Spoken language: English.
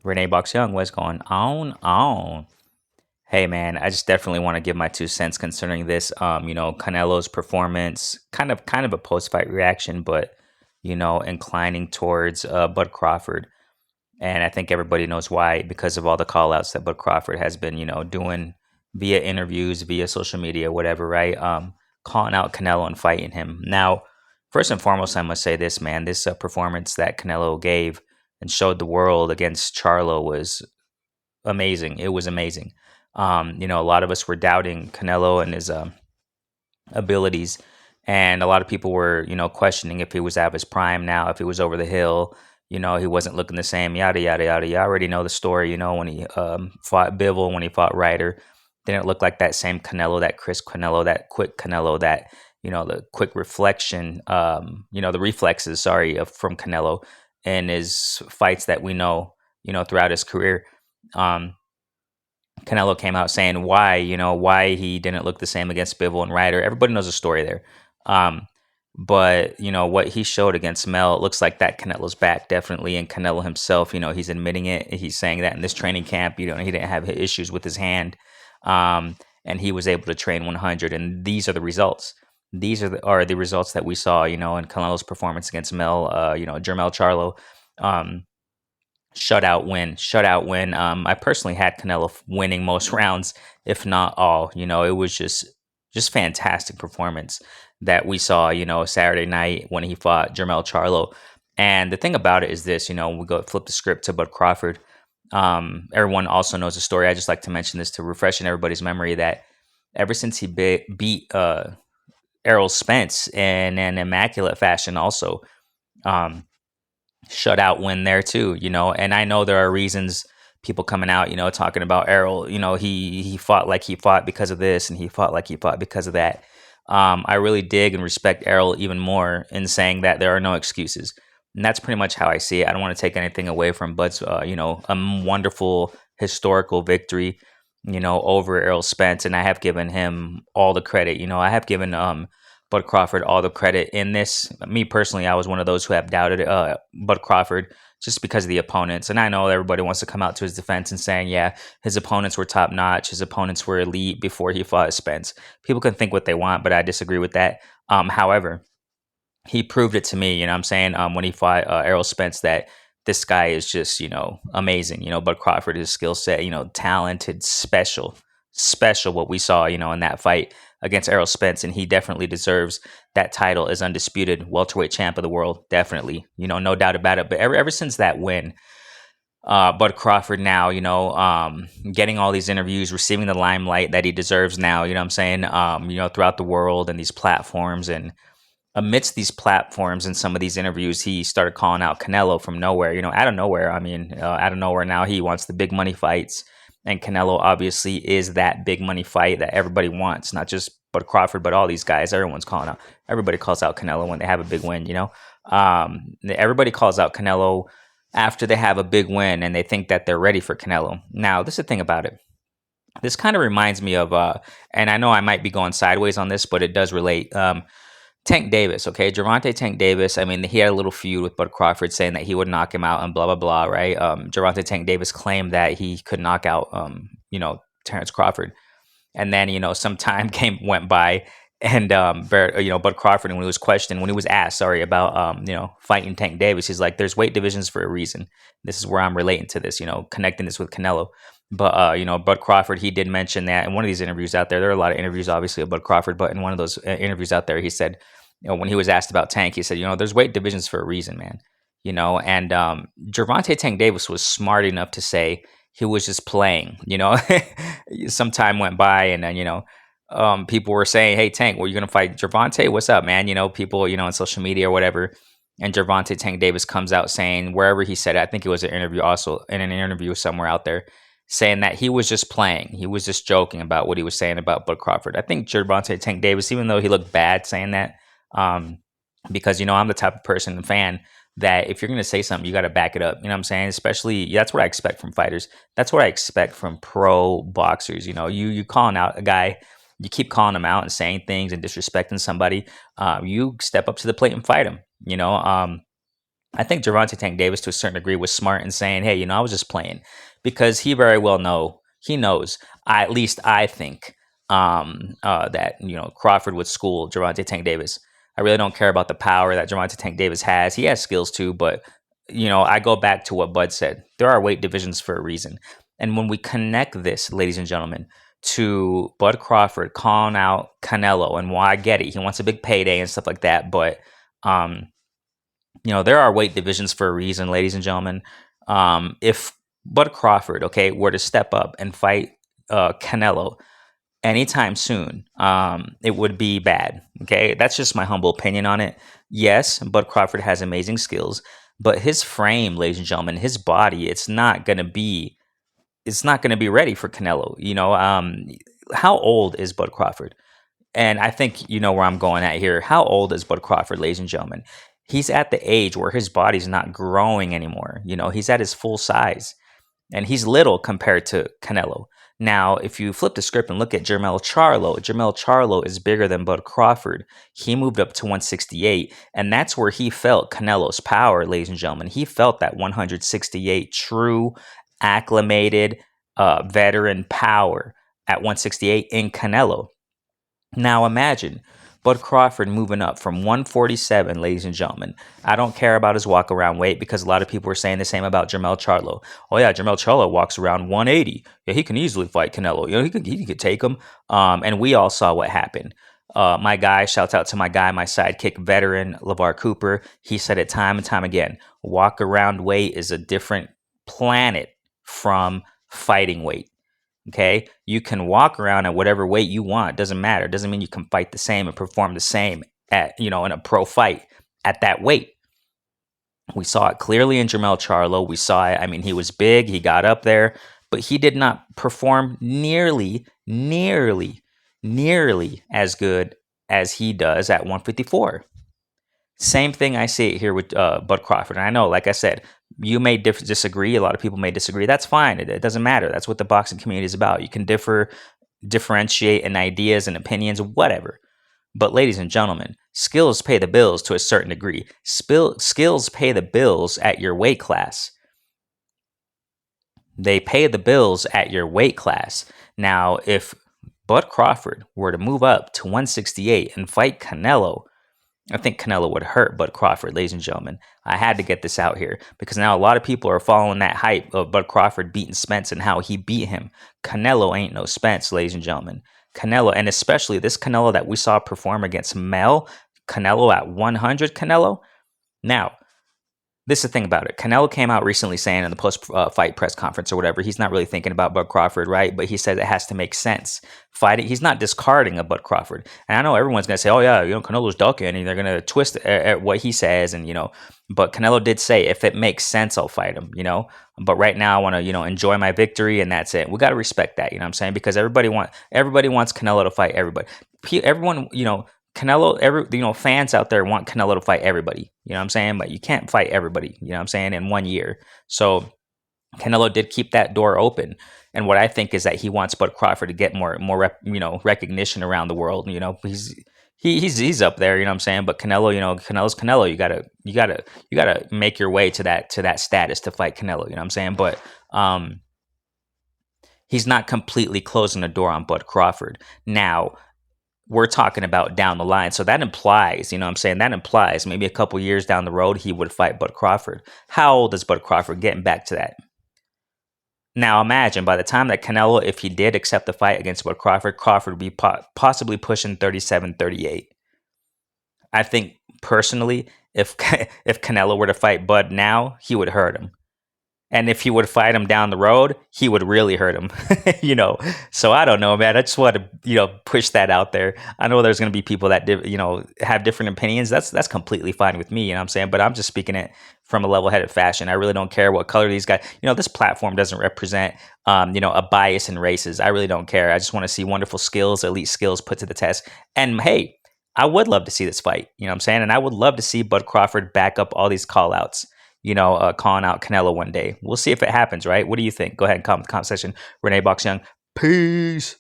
RENEBOXYOUNG, what's going on? Hey man, I just definitely want to give my 2 cents concerning this. Canelo's performance, kind of a post-fight reaction, but inclining towards Bud Crawford. And I think everybody knows why, because of all the call outs that Bud Crawford has been, doing via interviews, via social media, whatever, right? Calling out Canelo and fighting him. Now, first and foremost, I must say this, man. This performance that Canelo gave and showed the world against Charlo was amazing. It was amazing. A lot of us were doubting Canelo and his abilities, and a lot of people were, questioning if he was out of his prime now, if he was over the hill. He wasn't looking the same. Yada yada yada. You already know the story. When he fought Bivol, when he fought Ryder, didn't look like that same Canelo, that crisp Canelo, that quick Canelo, that the quick reflection. The reflexes. Sorry, from Canelo in his fights that we know. Throughout his career. Um, Canelo came out saying why he didn't look the same against Bivol and Ryder. Everybody knows the story there. Um, but what he showed against Mel, it looks like that Canelo's back definitely, and Canelo himself, he's admitting it. He's saying that in this training camp, he didn't have issues with his hand, and he was able to train 100. And these are the results. These are the results that we saw, in Canelo's performance against Mel, Jermell Charlo. Um, Shutout win. I personally had Canelo winning most rounds, if not all. It was just fantastic performance that we saw. Saturday night when he fought Jermell Charlo. And the thing about it is this. We go flip the script to Bud Crawford. Everyone also knows the story. I just like to mention this to refresh in everybody's memory that ever since he beat Errol Spence in an immaculate fashion, also. Um, Shutout win there too, and I know there are reasons, people coming out, talking about Errol, he fought like he fought because of this, and he fought like he fought because of that. I really dig and respect Errol even more in saying that there are no excuses. And that's pretty much how I see it. I don't want to take anything away from Bud's, wonderful historical victory, over Errol Spence. And I have given him all the credit. I have given Bud Crawford all the credit in this. Me personally, I was one of those who have doubted Bud Crawford just because of the opponents. And I know everybody wants to come out to his defense and saying, yeah, his opponents were top notch. His opponents were elite before he fought Spence. People can think what they want, but I disagree with that. However, he proved it to me, what I'm saying, when he fought Errol Spence, that this guy is just, amazing. Bud Crawford, his skill set, talented, special what we saw, in that fight against Errol Spence. And he definitely deserves that title as undisputed welterweight champ of the world. Definitely, no doubt about it. But ever since that win, Bud Crawford now, getting all these interviews, receiving the limelight that he deserves now, I'm saying, throughout the world and these platforms. And amidst these platforms and some of these interviews, he started calling out Canelo from nowhere, out of nowhere. I mean, out of nowhere now, he wants the big money fights. And Canelo obviously is that big money fight that everybody wants, not just Bud Crawford, but all these guys. Everyone's calling out. Everybody calls out Canelo when they have a big win, Everybody calls out Canelo after they have a big win and they think that they're ready for Canelo. Now, this is the thing about it. This kind of reminds me of, and I know I might be going sideways on this, but it does relate. Tank Davis, okay? Gervonta Tank Davis, I mean, he had a little feud with Bud Crawford saying that he would knock him out and blah, blah, blah, right? Gervonta Tank Davis claimed that he could knock out, Terrence Crawford. And then, some time went by, and, Bud Crawford, when he was questioned, when he was asked, sorry, about, fighting Tank Davis, he's like, there's weight divisions for a reason. This is where I'm relating to this, connecting this with Canelo. But, Bud Crawford, he did mention that in one of these interviews out there. There are a lot of interviews, obviously, of Bud Crawford, but in one of those interviews out there, he said, when he was asked about Tank, he said, there's weight divisions for a reason, man. And Gervonta Tank Davis was smart enough to say he was just playing, Some time went by, and then, people were saying, hey, Tank, well, you going to fight Gervonta? What's up, man? People, on social media or whatever. And Gervonta Tank Davis comes out saying, wherever he said it, I think it was an interview also, in an interview somewhere out there, saying that he was just playing. He was just joking about what he was saying about Bud Crawford. I think Gervonta Tank Davis, even though he looked bad saying that, because, I'm the type of person and fan that if you're going to say something, you got to back it up. You know what I'm saying? Especially, that's what I expect from fighters. That's what I expect from pro boxers. You calling out a guy, you keep calling him out and saying things and disrespecting somebody. You step up to the plate and fight him, I think Gervonta Tank Davis, to a certain degree, was smart in saying, "Hey, I was just playing," because he very well he knows. At least I think that Crawford would school Gervonta Tank Davis. I really don't care about the power that Gervonta Tank Davis has. He has skills too, but I go back to what Bud said. There are weight divisions for a reason, and when we connect this, ladies and gentlemen, to Bud Crawford calling out Canelo, and why I get it, he wants a big payday and stuff like that, but. Um, there are weight divisions for a reason, ladies and gentlemen. If Bud Crawford, okay, were to step up and fight Canelo anytime soon, it would be bad. Okay, that's just my humble opinion on it. Yes, Bud Crawford has amazing skills, but his frame, ladies and gentlemen, his body, it's not gonna be ready for Canelo. How old is Bud Crawford? And I think you know where I'm going at here. How old is Bud Crawford, ladies and gentlemen? He's at the age where his body's not growing anymore. He's at his full size, and he's little compared to Canelo. Now, if you flip the script and look at Jermell Charlo is bigger than Bud Crawford. He moved up to 168, and that's where he felt Canelo's power, ladies and gentlemen. He felt that 168 true, acclimated, veteran power at 168 in Canelo. Now imagine Bud Crawford moving up from 147, ladies and gentlemen. I don't care about his walk around weight because a lot of people were saying the same about Jermell Charlo. Oh yeah, Jermell Charlo walks around 180. Yeah, he can easily fight Canelo. He could take him. And we all saw what happened. My guy, shouts out to my guy, my sidekick veteran, LeVar Cooper. He said it time and time again. Walk around weight is a different planet from fighting weight. Okay, you can walk around at whatever weight you want. Doesn't matter. Doesn't mean you can fight the same and perform the same at in a pro fight at that weight. We saw it clearly in Jermell Charlo. We saw it. I mean, he was big. He got up there, but he did not perform nearly as good as he does at 154. Same thing I see it here with Bud Crawford. And I know, like I said, you may disagree. A lot of people may disagree. That's fine. It doesn't matter. That's what the boxing community is about. You can differentiate in ideas and opinions, whatever. But ladies and gentlemen, skills pay the bills to a certain degree. Skills pay the bills at your weight class. They pay the bills at your weight class. Now, if Bud Crawford were to move up to 168 and fight Canelo, I think Canelo would hurt Bud Crawford, ladies and gentlemen. I had to get this out here because now a lot of people are following that hype of Bud Crawford beating Spence and how he beat him. Canelo ain't no Spence, ladies and gentlemen. Canelo, and especially this Canelo that we saw perform against Mel, Canelo at 100 Canelo. Now, this is the thing about it. Canelo came out recently saying in the post-fight press conference or whatever, he's not really thinking about Bud Crawford, right? But he said it has to make sense. Fighting, he's not discarding a Bud Crawford. And I know everyone's going to say, oh yeah, Canelo's ducking, and they're going to twist at what he says, and but Canelo did say, if it makes sense, I'll fight him, But right now I want to, enjoy my victory, and that's it. We got to respect that, what I'm saying? Because everybody wants Canelo to fight everybody. Everyone, Canelo, fans out there want Canelo to fight everybody. You know what I'm saying? But you can't fight everybody, you know what I'm saying, in 1 year. So Canelo did keep that door open. And what I think is that he wants Bud Crawford to get more recognition around the world. He's up there, you know what I'm saying? But Canelo, Canelo's Canelo. You gotta make your way to that status to fight Canelo, you know what I'm saying? But he's not completely closing the door on Bud Crawford. Now, we're talking about down the line. So that implies, that implies maybe a couple years down the road, he would fight Bud Crawford. How old is Bud Crawford? Getting back to that. Now imagine by the time that Canelo, if he did accept the fight against Bud Crawford, Crawford would be possibly pushing 37, 38. I think personally, if Canelo were to fight Bud now, he would hurt him. And if he would fight him down the road, he would really hurt him, So I don't know, man. I just want to, push that out there. I know there's going to be people that, have different opinions. That's completely fine with me, you know what I'm saying? But I'm just speaking it from a level-headed fashion. I really don't care what color these guys, this platform doesn't represent, a bias in races. I really don't care. I just want to see wonderful skills, elite skills put to the test. And hey, I would love to see this fight, you know what I'm saying? And I would love to see Bud Crawford back up all these call-outs. Calling out Canelo one day. We'll see if it happens, right? What do you think? Go ahead and comment in the comment section. ReneBoxYoung. Peace.